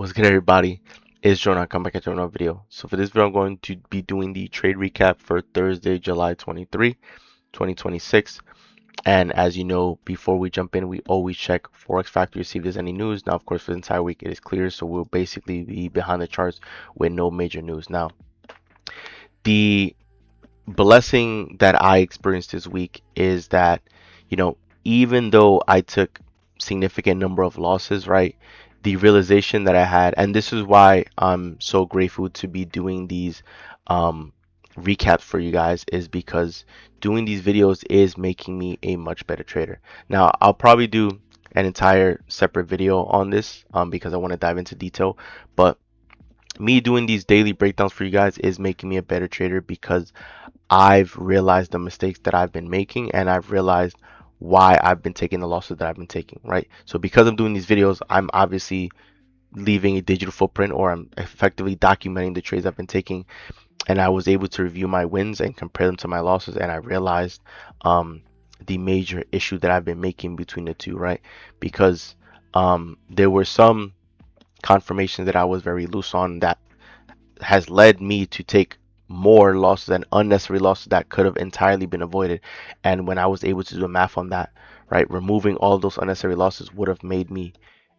What's good, everybody? It's Jonah. Come back at another video. So for this video, I'm going to be doing the trade recap for Thursday, July 23, 2026. And as you know, before we jump in, we always check Forex Factory to see if there's any news. Now, of course, for the entire week, it is clear. So we'll basically be behind the charts with no major news. Now, the blessing that I experienced this week is that, you know, even though I took significant number of losses, right? The realization that I had, and this is why I'm so grateful to be doing these um, recaps for you guys, is because doing these videos is making me a much better trader. Now, I'll probably do an entire separate video on this because I want to dive into detail, but me doing these daily breakdowns for you guys is making me a better trader because I've realized the mistakes that I've been making, and I've realized why I've been taking the losses that I've been taking, right? So because I'm doing these videos, I'm obviously leaving a digital footprint, or I'm effectively documenting the trades I've been taking, and I was able to review my wins and compare them to my losses, and I realized the major issue that I've been making between the two, right? Because there were some confirmations that I was very loose on that has led me to take more losses and unnecessary losses that could have entirely been avoided. And when I was able to do the math on that, right, removing all those unnecessary losses would have made me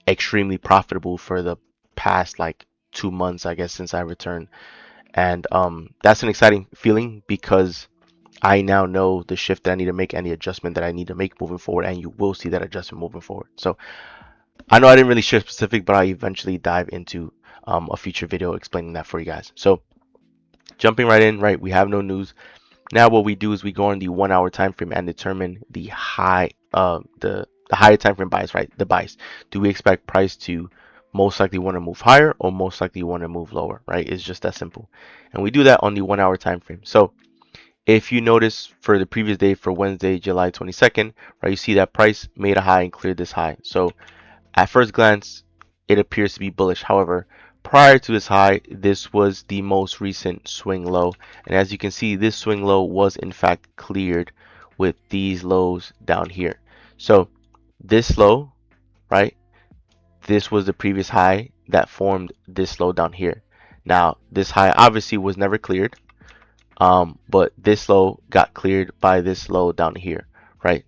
extremely profitable for the past like 2 months, I guess, since I returned. And that's an exciting feeling because I now know the shift that I need to make and the adjustment that I need to make moving forward, and you will see that adjustment moving forward. So I know I didn't really share specific, but I eventually dive into a future video explaining that for you guys. So jumping right in, right, we have no news. Now what we do is we go on the 1 hour time frame and determine the higher time frame bias, right? The bias. Do we expect price to most likely want to move higher or most likely want to move lower, right? It's just that simple. And we do that on the 1 hour time frame. So if you notice for the previous day, for Wednesday, July 22nd, right, you see that price made a high and cleared this high. So at first glance, it appears to be bullish. However, prior to this high, this was the most recent swing low. And as you can see, this swing low was in fact cleared with these lows down here. So this low, right, this was the previous high that formed this low down here. Now, this high obviously was never cleared, but this low got cleared by this low down here, right?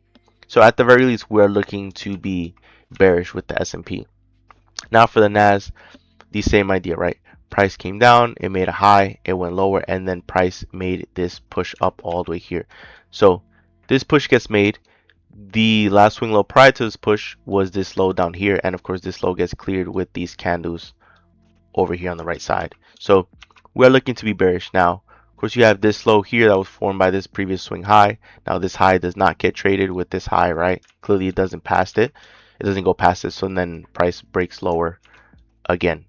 So at the very least, we're looking to be bearish with the S&P. Now for the NAS, the same idea, right? Price came down, it made a high, it went lower, and then price made this push up all the way here. So this push gets made. The last swing low prior to this push was this low down here, and of course this low gets cleared with these candles over here on the right side. So we're looking to be bearish. Now, of course, you have this low here that was formed by this previous swing high. Now this high does not get traded with this high, right? Clearly it doesn't pass it. It doesn't go past it, so then price breaks lower again,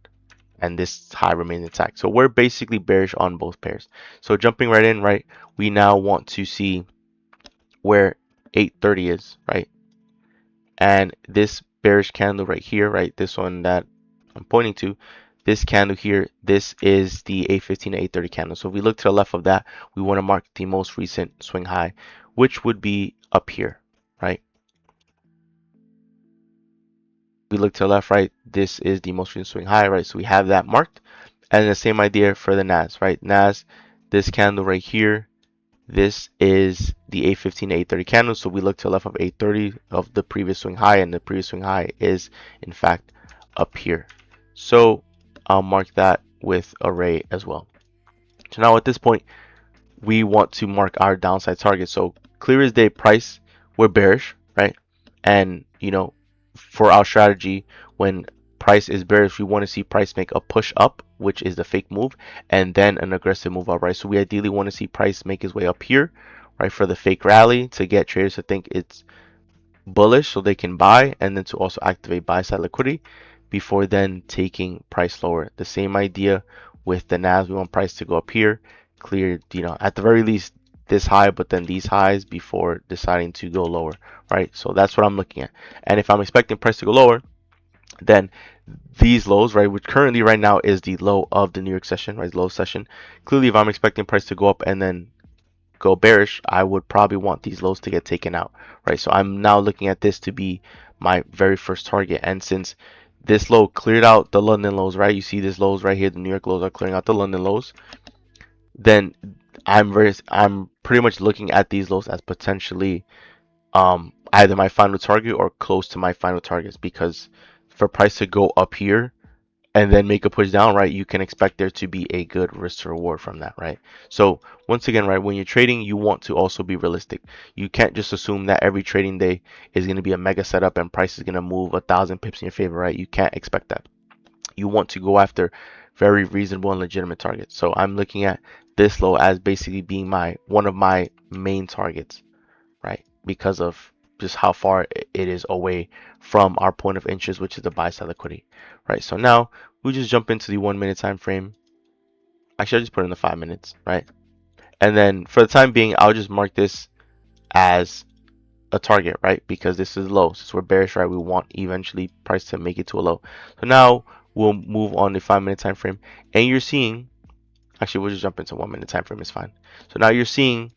and this high remains intact. So we're basically bearish on both pairs. So jumping right in, right, we now want to see where 830 is, right? And this bearish candle right here, right, this one that I'm pointing to, this candle here, this is the 815 to 830 candle. So if we look to the left of that, we want to mark the most recent swing high, which would be up here, right? We look to the left, right, this is the most recent swing high, right? So we have that marked. And the same idea for the NAS, right? NAS, this candle right here, this is the 815 to 830 candle. So we look to the left of 830 of the previous swing high, and the previous swing high is in fact up here. So I'll mark that with array as well. So now at this point, we want to mark our downside target. So clear as day price, we're bearish, right? And you know, for our strategy, when price is bearish, we want to see price make a push up, which is the fake move, and then an aggressive move up, right? So we ideally want to see price make his way up here, right, for the fake rally to get traders to think it's bullish so they can buy, and then to also activate buy side liquidity before then taking price lower. The same idea with the NAS. We want price to go up here, clear, you know, at the very least this high, but then these highs before deciding to go lower, right? So that's what I'm looking at. And if I'm expecting price to go lower, then these lows, right, which currently right now is the low of the New York session, right, low session. Clearly, if I'm expecting price to go up and then go bearish, I would probably want these lows to get taken out, right? So I'm now looking at this to be my very first target. And since this low cleared out the London lows, right? You see this lows right here, the New York lows are clearing out the London lows. Then I'm pretty much looking at these lows as potentially either my final target or close to my final targets, because for price to go up here and then make a push down, right, you can expect there to be a good risk to reward from that, right? So once again, right, when you're trading, you want to also be realistic. You can't just assume that every trading day is going to be a mega setup and price is going to move 1,000 pips in your favor, right? You can't expect that. You want to go after very reasonable and legitimate targets. So I'm looking at this low as basically being one of my main targets, right? Because of just how far it is away from our point of interest, which is the buy side liquidity, right? So now we just jump into the 1 minute time frame. Actually, I just put in the 5 minutes, right? And then for the time being, I'll just mark this as a target, right? Because this is low. Since we're bearish, right, we want eventually price to make it to a low. So now we'll move on the 5 minute time frame, and you're seeing, actually, we'll just jump into 1 minute time frame. It's fine. So now you're seeing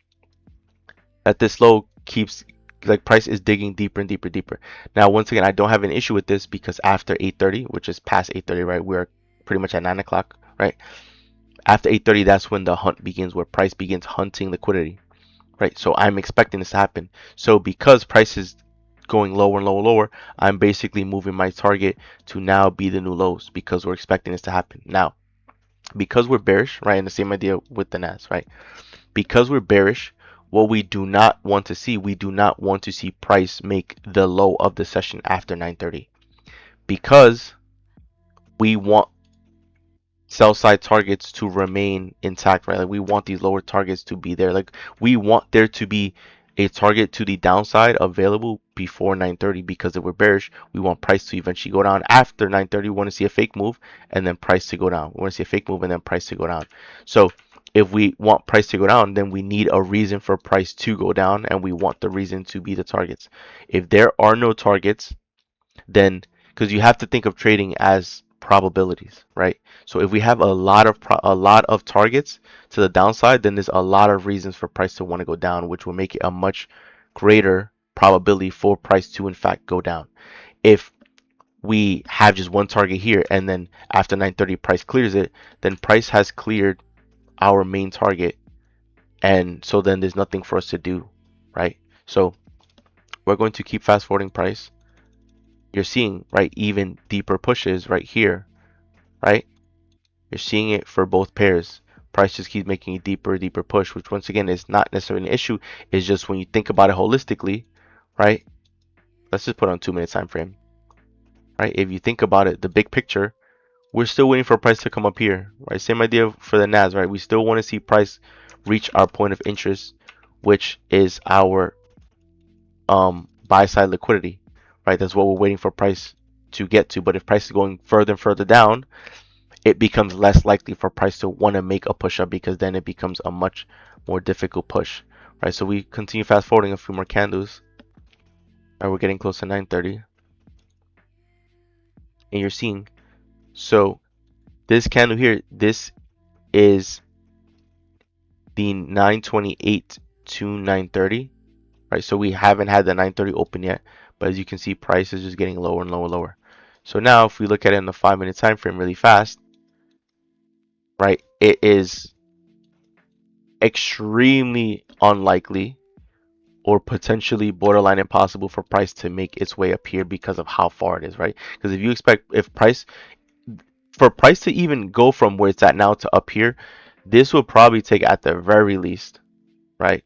that this low keeps, like, price is digging deeper and deeper, deeper. Now, once again, I don't have an issue with this because after 8:30, which is past 8:30, right, we're pretty much at 9 o'clock, right? After 8:30, that's when the hunt begins, where price begins hunting liquidity, right? So I'm expecting this to happen. So because price is going lower and lower, lower, I'm basically moving my target to now be the new lows because we're expecting this to happen. Now, because we're bearish, right, and the same idea with the NAS, right? Because we're bearish, what we do not want to see, we do not want to see price make the low of the session after 9:30, because we want sell side targets to remain intact, right? Like we want these lower targets to be there. Like we want there to be a target to the downside available before 9:30, because if we're bearish, we want price to eventually go down after 9:30. We want to see a fake move and then price to go down. We want to see a fake move and then price to go down. So if we want price to go down, then we need a reason for price to go down, and we want the reason to be the targets. If there are no targets, then, because you have to think of trading as probabilities, right? So if we have a lot of targets to the downside, then there's a lot of reasons for price to want to go down, which will make it a much greater probability for price to in fact go down. If we have just one target here and then after 9:30 price clears it, then price has cleared our main target, and so then there's nothing for us to do, right? So we're going to keep fast forwarding price. You're seeing, right, even deeper pushes right here, right? You're seeing it for both pairs. Price just keeps making a deeper, deeper push, which once again is not necessarily an issue. It's just when you think about it holistically, right? Let's just put on 2 minute time frame, right? If you think about it, the big picture, we're still waiting for price to come up here, right? Same idea for the NAS, right? We still want to see price reach our point of interest, which is our buy side liquidity, right? That's what we're waiting for price to get to. But if price is going further and further down, it becomes less likely for price to want to make a push up, because then it becomes a much more difficult push, right? So we continue fast forwarding a few more candles. Right, we're getting close to 9:30, and you're seeing, so this candle here, this is the 928 to 930, right? So we haven't had the 930 open yet, but as you can see, price is just getting lower and lower and lower. So now if we look at it in the 5 minute time frame really fast, right, it is extremely unlikely or potentially borderline impossible for price to make its way up here because of how far it is, right? Because if you expect, if price, for price to even go from where it's at now to up here, this will probably take, at the very least, right?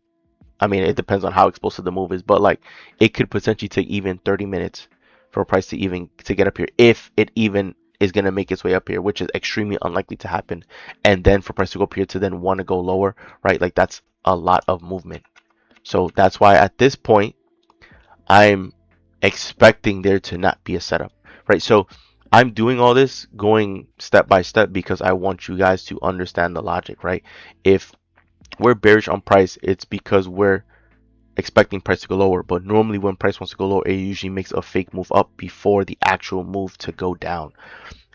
I mean, it depends on how explosive the move is, but like it could potentially take even 30 minutes for price to even to get up here, if it even is going to make its way up here, which is extremely unlikely to happen. And then for price to go up here to then want to go lower, right? Like that's a lot of movement. So that's why at this point, I'm expecting there to not be a setup, right? So I'm doing all this going step by step because I want you guys to understand the logic, right? If we're bearish on price, it's because we're expecting price to go lower. But normally when price wants to go lower, it usually makes a fake move up before the actual move to go down.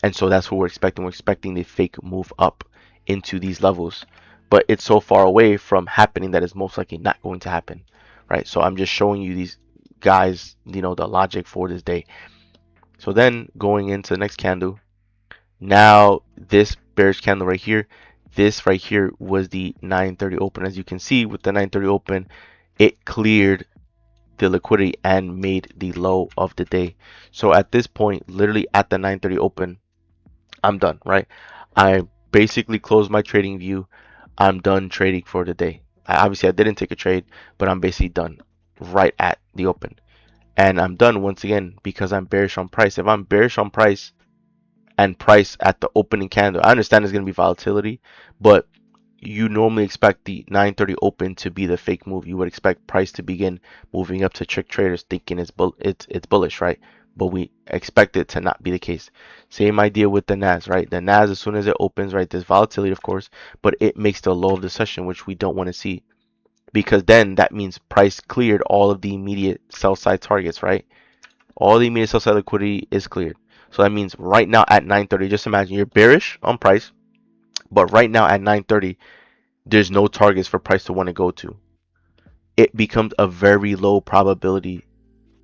And so that's what we're expecting. We're expecting the fake move up into these levels. But it's so far away from happening that it's most likely not going to happen, right? So I'm just showing you these guys, the logic for this day. So then going into the next candle, now this bearish candle right here, this right here was the 930 open. As you can see with the 930 open, it cleared the liquidity and made the low of the day. So at this point, literally at the 930 open, I'm done, right? I basically closed my trading view. I'm done trading for the day. Obviously I didn't take a trade, but I'm basically done right at the open. And I'm done once again because I'm bearish on price. If I'm bearish on price and price at the opening candle, I understand there's going to be volatility, but you normally expect the 930 open to be the fake move. You would expect price to begin moving up to trick traders thinking it's bullish, right? But we expect it to not be the case. Same idea with the NAS, right? The NAS, as soon as it opens, right, there's volatility, of course, but it makes the low of the session, which we don't want to see, because then that means price cleared all of the immediate sell side targets, right? All the immediate sell side liquidity is cleared. So that means right now at 930, just imagine you're bearish on price, but right now at 930, there's no targets for price to want to go to. It becomes a very low probability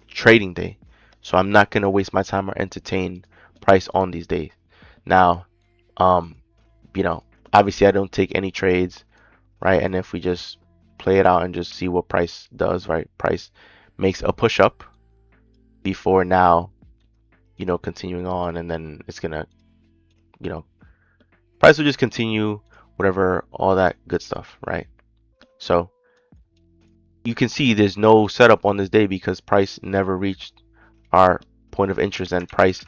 trading day. So I'm not going to waste my time or entertain price on these days. Now, um, you know, obviously I don't take any trades, right? And if we just play it out and just see what price does, right? Price makes a push up before now, continuing on, and then it's gonna, you know, price will just continue, whatever, all that good stuff, right? So you can see there's no setup on this day because price never reached our point of interest and price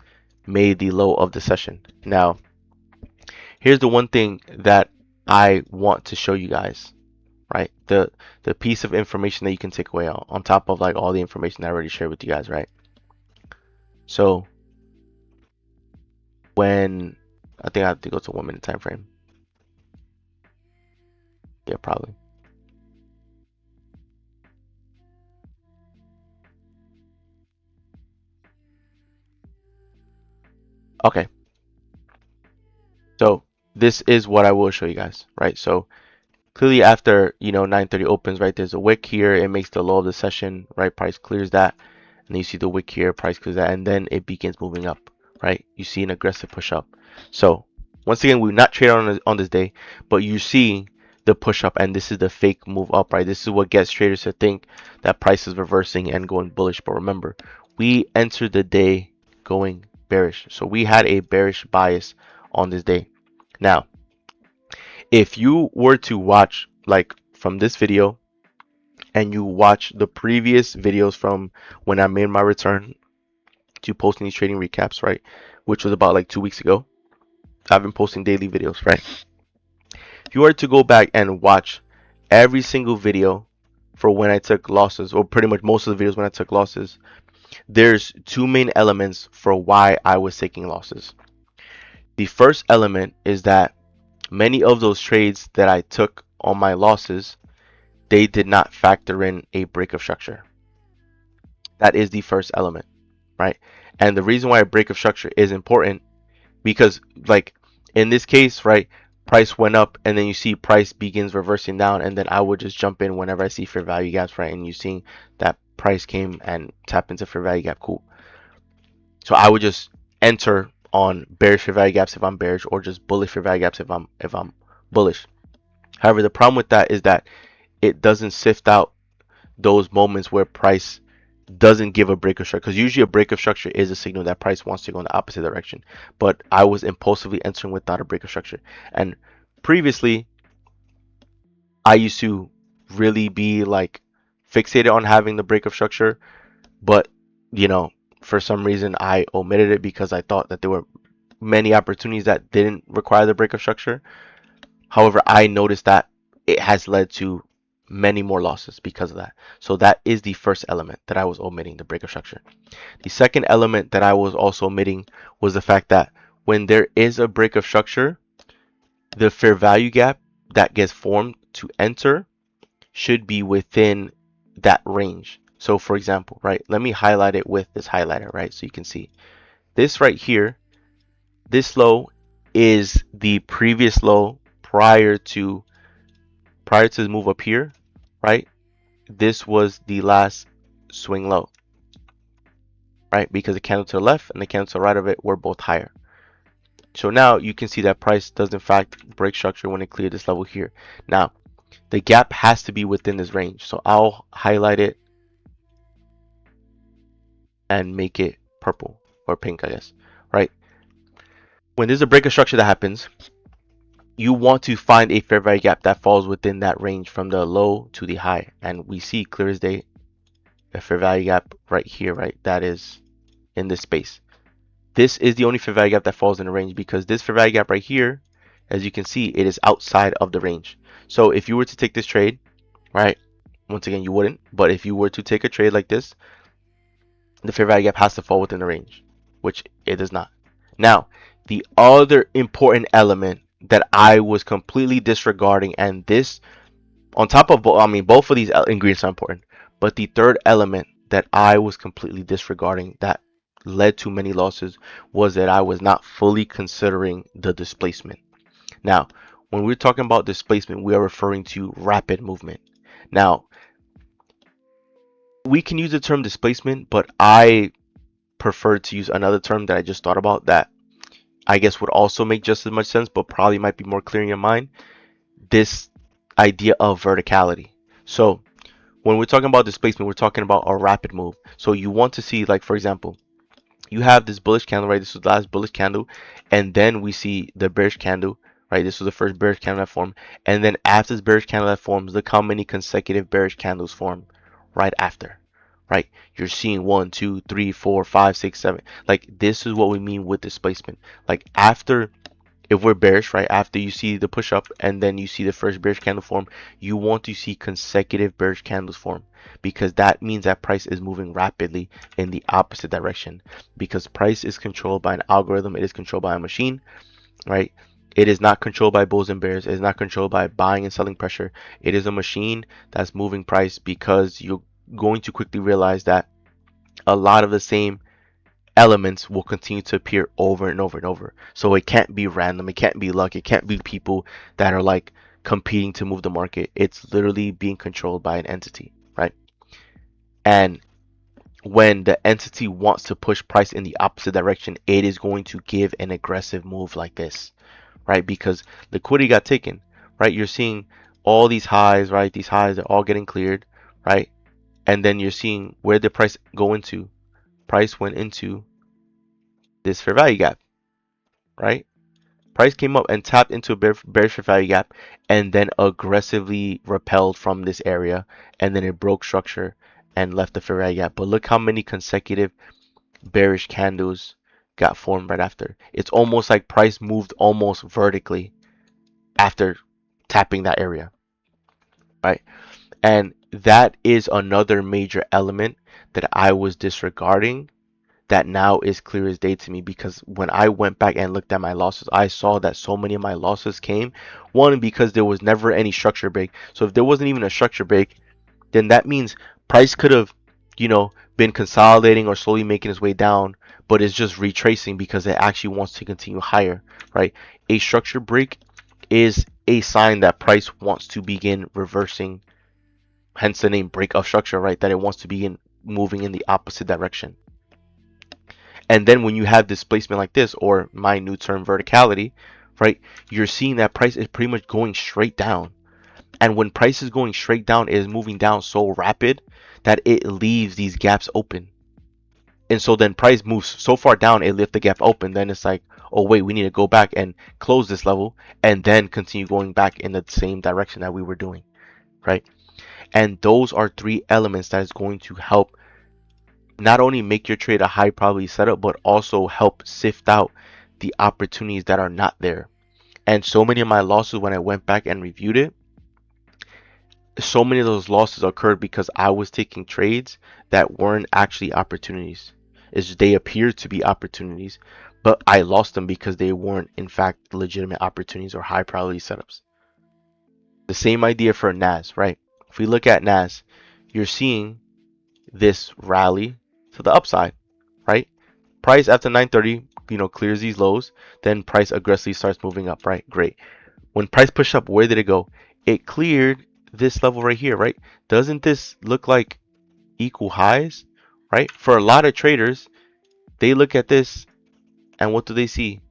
made the low of the session. Now, here's the one thing that I want to show you guys, right? The piece of information that you can take away on top of like all the information I already shared with you guys, right? So when I think I have to go to 1 minute time frame. Yeah, probably. Okay. So this is what I will show you guys, right? So clearly after 930 opens, right, there's a wick here. It makes the low of the session, right? Price clears that, and then you see the wick here, price clears that, and then it begins moving up, right? You see an aggressive push up. So once again, we're not trading on this day, but you see the push up, and this is the fake move up, right? This is what gets traders to think that price is reversing and going bullish. But remember, we entered the day going bearish, so we had a bearish bias on this day. Now, if you were to watch like from this video and you watch the previous videos from when I made my return to posting these trading recaps, right, which was about like 2 weeks ago, I've been posting daily videos, right? If you were to go back and watch every single video for when I took losses, or pretty much most of the videos when I took losses, there's two main elements for why I was taking losses. The first element is that many of those trades that I took on my losses, they did not factor in a break of structure. That is the first element, right? And the reason why a break of structure is important, because like in this case, right, price went up and then you see price begins reversing down, and then I would just jump in whenever I see fair value gaps, right? And you seeing that price came and tap into fair value gap, cool. So I would just enter on bearish fair value gaps if I'm bearish, or just bullish fair value gaps if I'm bullish. However, the problem with that is that it doesn't sift out those moments where price doesn't give a break of structure, because usually a break of structure is a signal that price wants to go in the opposite direction. But I was impulsively entering without a break of structure, and previously I used to really be like fixated on having the break of structure, but for some reason I omitted it because I thought that there were many opportunities that didn't require the break of structure. However, I noticed that it has led to many more losses because of that. So that is the first element that I was omitting, the break of structure. The second element that I was also omitting was the fact that when there is a break of structure, the fair value gap that gets formed to enter should be within that range. So for example, right, let me highlight it with this highlighter, right? So you can see this right here, this low is the previous low prior to the move up here, right? This was the last swing low. right? Because the candle to the left and the candle to the right of it were both higher. So now you can see that price does in fact break structure when it cleared this level here. Now, the gap has to be within this range. So I'll highlight it and make it purple or pink, I guess, right? When there's a break of structure that happens, you want to find a fair value gap that falls within that range from the low to the high. And we see clear as day a fair value gap right here, right? That is in this space. This is the only fair value gap that falls in the range because this fair value gap right here, as you can see, it is outside of the range. So if you were to take this trade, right? Once again, you wouldn't, but if you were to take a trade like this, the fair value gap has to fall within the range, which it does not. Now, the other important element that I was completely disregarding, and this on top of both, I mean, both of these ingredients are important, but the third element that I was completely disregarding that led to many losses was that I was not fully considering the displacement. Now, when we're talking about displacement, we are referring to rapid movement. Now, we can use the term displacement, but I prefer to use another term that I just thought about that I guess would also make just as much sense, but probably might be more clear in your mind. This idea of verticality. So when we're talking about displacement, we're talking about a rapid move. So you want to see, like, for example, you have this bullish candle, right? This was the last bullish candle, and then we see the bearish candle, right? This was the first bearish candle that formed, and then after this bearish candle that forms, look how many consecutive bearish candles form right after, right? You're seeing 1, 2, 3, 4, 5, 6, 7. Like, this is what we mean with displacement. Like, after, if we're bearish, right, after you see the push up and then you see the first bearish candle form, you want to see consecutive bearish candles form because that means that price is moving rapidly in the opposite direction. Because price is controlled by an algorithm, it is controlled by a machine, right? It is not controlled by bulls and bears. It is not controlled by buying and selling pressure. It is a machine that's moving price because you're going to quickly realize that a lot of the same elements will continue to appear over and over and over. So it can't be random. It can't be luck. It can't be people that are like competing to move the market. It's literally being controlled by an entity, right? And when the entity wants to push price in the opposite direction, it is going to give an aggressive move like this, right? Because liquidity got taken, right? You're seeing all these highs, right? These highs are all getting cleared, right? And then you're seeing where the price go into. Price went into this fair value gap, right? Price came up and tapped into a bearish fair value gap and then aggressively repelled from this area, and then it broke structure and left the fair value gap. But look how many consecutive bearish candles got formed right after. It's almost like price moved almost vertically after tapping that area, right? And that is another major element that I was disregarding that now is clear as day to me, because when I went back and looked at my losses, I saw that so many of my losses came, one, because there was never any structure break. So if there wasn't even a structure break, then that means price could have, been consolidating or slowly making its way down, but it's just retracing because it actually wants to continue higher, right? A structure break is a sign that price wants to begin reversing, hence the name break of structure, right? That it wants to begin moving in the opposite direction. And then when you have displacement like this, or my new term verticality, right, you're seeing that price is pretty much going straight down. And when price is going straight down, it is moving down so rapid that it leaves these gaps open. And so then price moves so far down, it left the gap open. Then it's like, oh wait, we need to go back and close this level and then continue going back in the same direction that we were doing, right? And those are three elements that is going to help not only make your trade a high probability setup, but also help sift out the opportunities that are not there. And so many of my losses, when I went back and reviewed it, so many of those losses occurred because I was taking trades that weren't actually opportunities. They appeared to be opportunities, but I lost them because they weren't in fact legitimate opportunities or high probability setups. The same idea for NAS, right? If we look at NAS, you're seeing this rally to the upside, right? Price after 9:30, clears these lows, then price aggressively starts moving up, right? Great. When price pushed up, where did it go? It cleared this level right here, right? Doesn't this look like equal highs, right? For a lot of traders, They look at this and what do they see?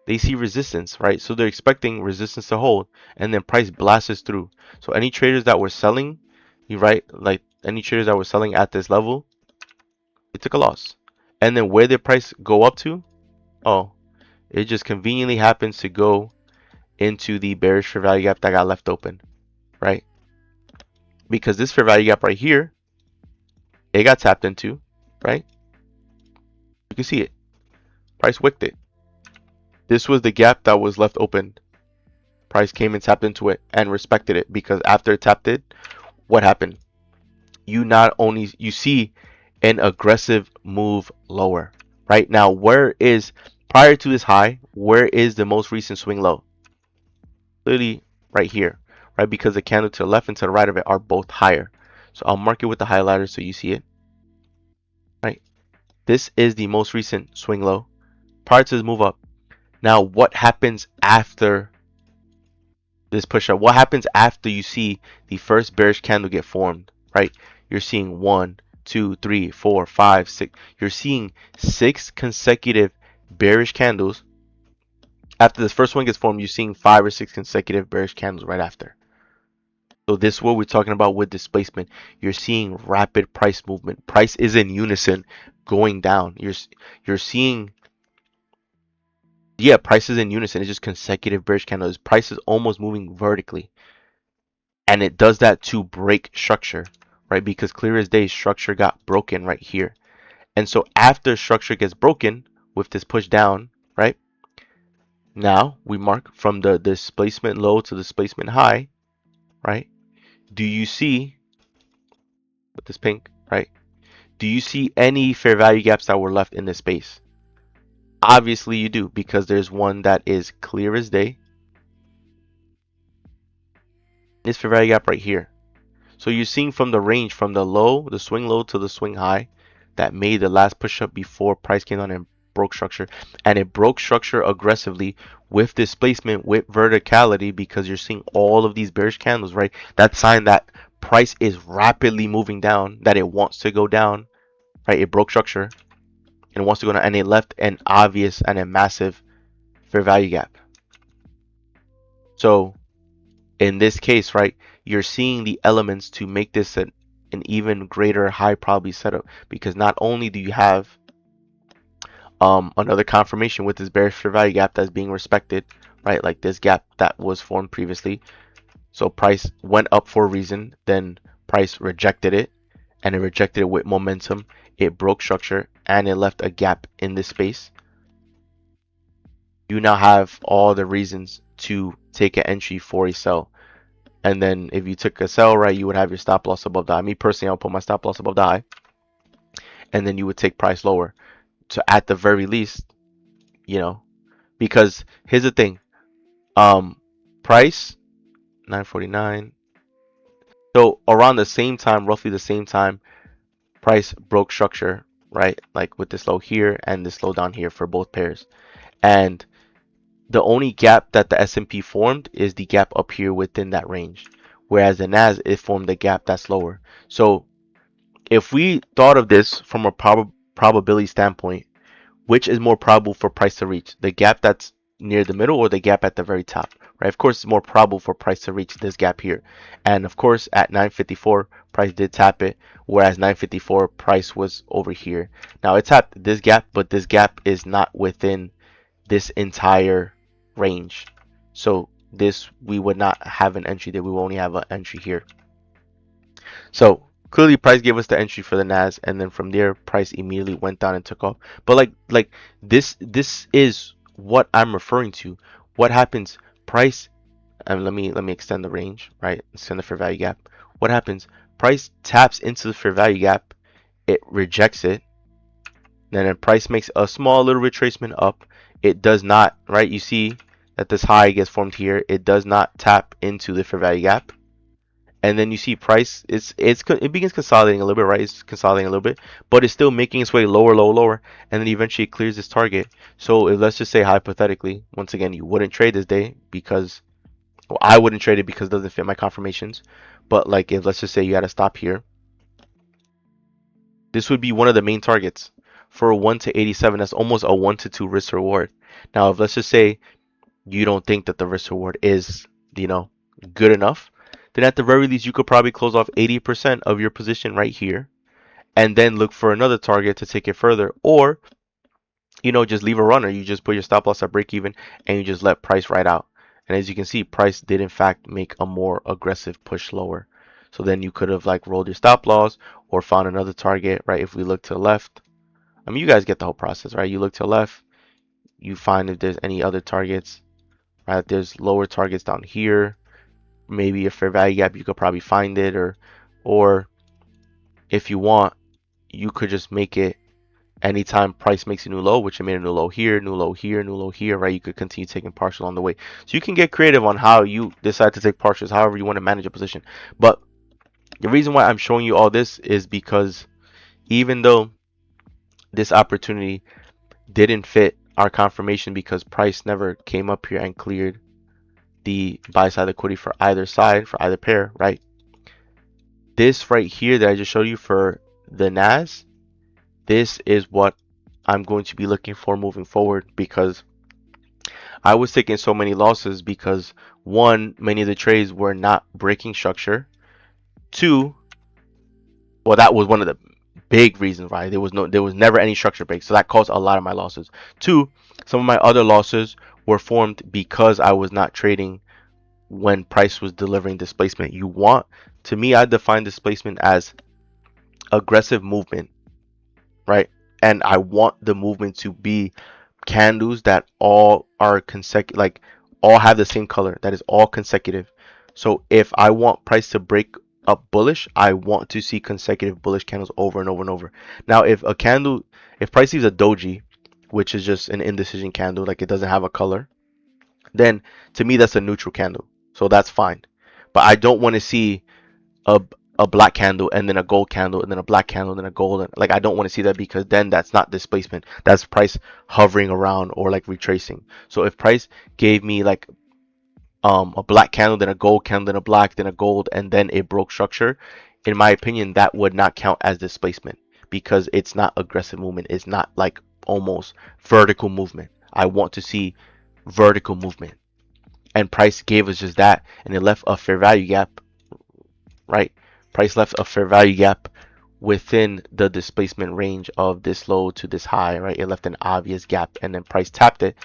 They see resistance, right? So they're expecting resistance to hold, and then price blasts through. So any traders that were selling, you right, like any traders that were selling at this level, it took a loss. And then where did price go up to? Oh, it just conveniently happens to go into the bearish fair value gap that got left open, right? Because this fair value gap right here, it got tapped into, right? You can see it. Price wicked it. This was the gap that was left open. Price came and tapped into it and respected it, because after it tapped it, what happened? You not only you see an aggressive move lower. Right now, where is prior to this high, where is the most recent swing low? Literally right here, right? Because the candle to the left and to the right of it are both higher. So I'll mark it with the highlighter so you see it. Right? This is the most recent swing low prior to this move up. Now, what happens after this push up? What happens after you see the first bearish candle get formed? Right? You're seeing 1, 2, 3, 4, 5, 6. You're seeing 6 consecutive bearish candles. After this first one gets formed, you're seeing 5 or 6 consecutive bearish candles right after. So this is what we're talking about with displacement. You're seeing rapid price movement. Price is in unison going down. You're seeing, yeah, price is in unison. It's just consecutive bearish candles. Price is almost moving vertically. And it does that to break structure, right? Because clear as day, structure got broken right here. And so after structure gets broken with this push down, right? Now we mark from the displacement low to displacement high, right? Do you see with this pink, right? Do you see any fair value gaps that were left in this space? Obviously you do, because there's one that is clear as day. This fair value gap right here. So you're seeing from the range, from the low, the swing low to the swing high, that made the last push up before price came down and broke structure. And it broke structure aggressively with displacement, with verticality, because you're seeing all of these bearish candles, right? That sign that price is rapidly moving down, that it wants to go down, right? It broke structure and wants to go down, and it left an obvious and a massive fair value gap. So in this case, right, you're seeing the elements to make this an even greater high probability setup, because not only do you have another confirmation with this bearish fair value gap that's being respected, right, like this gap that was formed previously. So price went up for a reason, then price rejected it, and it rejected it with momentum. It broke structure and it left a gap in this space. You now have all the reasons to take an entry for a sell. And then if you took a sell, right, you would have your stop loss above the high. Me personally, I'll put my stop loss above the high. And then you would take price lower. So at the very least, you know, because here's the thing. Price 949. So around the same time, roughly the same time, price broke structure, right? Like with this low here and this low down here for both pairs. And the only gap that the S&P formed is the gap up here within that range, whereas the NAS, it formed a gap that's lower. So if we thought of this from a probability standpoint, which is more probable for price to reach? The gap that's near the middle or the gap at the very top, right? Of course, it's more probable for price to reach this gap here. And of course, at 954, price did tap it, whereas 954 price was over here. Now it tapped this gap, but this gap is not within this entire range. So this, we would not have an entry there. We will only have an entry here. So clearly price gave us the entry for the NAS, and then from there price immediately went down and took off. But like this is what I'm referring to. What happens? Price, and let me extend the range, right? Extend the fair value gap. What happens? Price taps into the fair value gap, it rejects it, then price makes a small little retracement up. It does not, right? You see that this high gets formed here. It does not tap into the fair value gap. And then you see price, it begins consolidating a little bit, right? It's consolidating a little bit, but it's still making its way lower, lower, lower, and then eventually it clears this target. So if, let's just say hypothetically, once again, you wouldn't trade this day because, well, I wouldn't trade it because it doesn't fit my confirmations. But like if let's just say you had to stop here, this would be one of the main targets for a 1 to 87, that's almost a 1 to 2 risk reward. Now, if let's just say you don't think that the risk reward is, you know, good enough, then at the very least you could probably close off 80% of your position right here and then look for another target to take it further, or just leave a runner. You just put your stop loss at break even and you just let price ride out. And as you can see, price did in fact make a more aggressive push lower. So then you could have like rolled your stop loss or found another target, right? If we look to the left, I mean, you guys get the whole process, right? You look to the left, you find if there's any other targets, right? There's lower targets down here, maybe a fair value gap, you could probably find it, or if you want, you could just make it anytime price makes a new low, which it made a new low here, new low here, new low here, right? You could continue taking partial on the way. So you can get creative on how you decide to take partials, however you want to manage a position. But the reason why I'm showing you all this is because even though this opportunity didn't fit our confirmation because price never came up here and cleared the buy side liquidity for either side, for either pair, right? This right here that I just showed you for the NAS, this is what I'm going to be looking for moving forward, because I was taking so many losses because one, many of the trades were not breaking structure. Two, well, that was one of the big reasons why there was never any structure break, so that caused a lot of my losses. Two, some of my other losses were formed because I was not trading when price was delivering displacement. To me, I define displacement as aggressive movement, right? And I want the movement to be candles that all are consecutive, like all have the same color, that is all consecutive. So if I want price to break up bullish, I want to see consecutive bullish candles over and over and over. Now, if price leaves a doji, which is just an indecision candle, like it doesn't have a color, then to me that's a neutral candle, so that's fine. But I don't want to see a a black candle and then a gold candle and then a black candle and then a gold, and like I don't want to see that, because then that's not displacement, that's price hovering around or like retracing. So if price gave me like a black candle, then a gold candle, then a black, then a gold, and then it broke structure, in my opinion that would not count as displacement, because it's not aggressive movement, it's not like almost vertical movement. I want to see vertical movement, and price gave us just that, and it left a fair value gap, right? Price left a fair value gap within the displacement range of this low to this high, right? It left an obvious gap, and then price tapped it,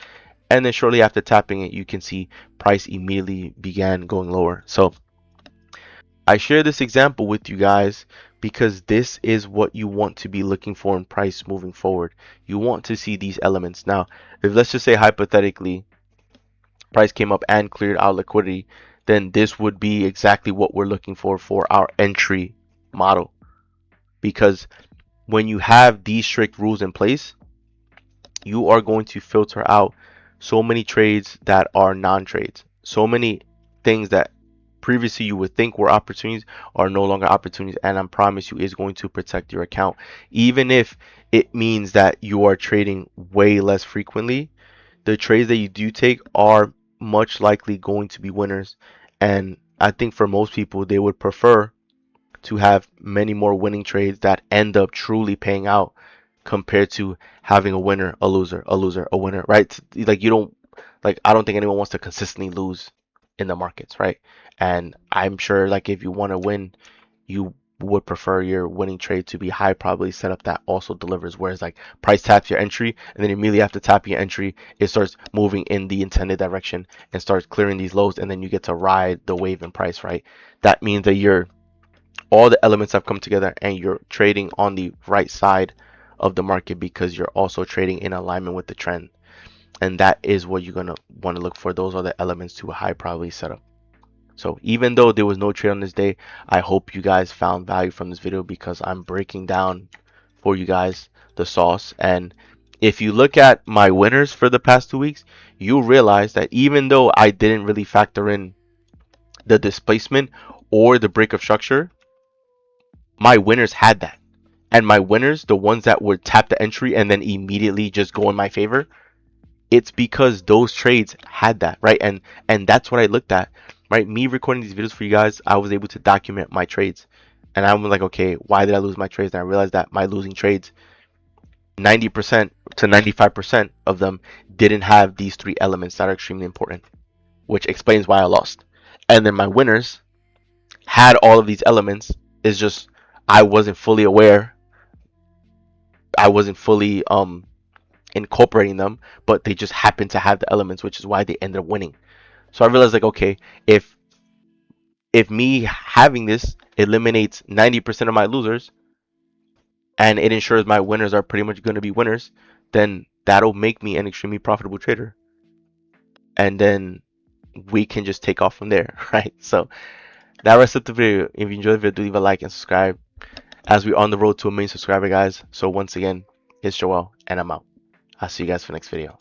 and then shortly after tapping it, you can see price immediately began going lower. So I share this example with you guys because this is what you want to be looking for in price moving forward. You want to see these elements. Now, if let's just say hypothetically price came up and cleared out liquidity, then this would be exactly what we're looking for our entry model. Because when you have these strict rules in place, you are going to filter out so many trades that are non-trades. So many things that previously you would think were opportunities are no longer opportunities, and I promise you is going to protect your account. Even if it means that you are trading way less frequently, the trades that you do take are much likely going to be winners. And I think for most people, they would prefer to have many more winning trades that end up truly paying out compared to having a winner, a loser, a loser, a winner, right? Like you don't, like I don't think anyone wants to consistently lose in the markets, right? And I'm sure like if you want to win, you would prefer your winning trade to be high probability setup that also delivers. Whereas like price taps your entry, and then immediately after tapping your entry, it starts moving in the intended direction and starts clearing these lows, and then you get to ride the wave in price, right? That means that all the elements have come together and you're trading on the right side of the market because you're also trading in alignment with the trend. And that is what you're going to want to look for. Those are the elements to a high probability setup. So even though there was no trade on this day, I hope you guys found value from this video because I'm breaking down for you guys the sauce. And if you look at my winners for the past 2 weeks, you realize that even though I didn't really factor in the displacement or the break of structure, my winners had that. And my winners, the ones that would tap the entry and then immediately just go in my favor, it's because those trades had that, right? And that's what I looked at, right? Me recording these videos for you guys, I was able to document my trades. And I'm like, okay, why did I lose my trades? And I realized that my losing trades 90% to 95% of them didn't have these three elements that are extremely important, which explains why I lost. And then my winners had all of these elements. It's just I wasn't fully aware. I wasn't fully incorporating them, but they just happened to have the elements, which is why they ended up winning. So I realized like, okay, if me having this eliminates 90% of my losers and it ensures my winners are pretty much going to be winners, then that'll make me an extremely profitable trader. And then we can just take off from there, right? So that wraps up the video. If you enjoyed the video, do leave a like and subscribe as we're on the road to 1 million subscriber, guys. So once again, it's Joel, and I'm out. I'll see you guys for the next video.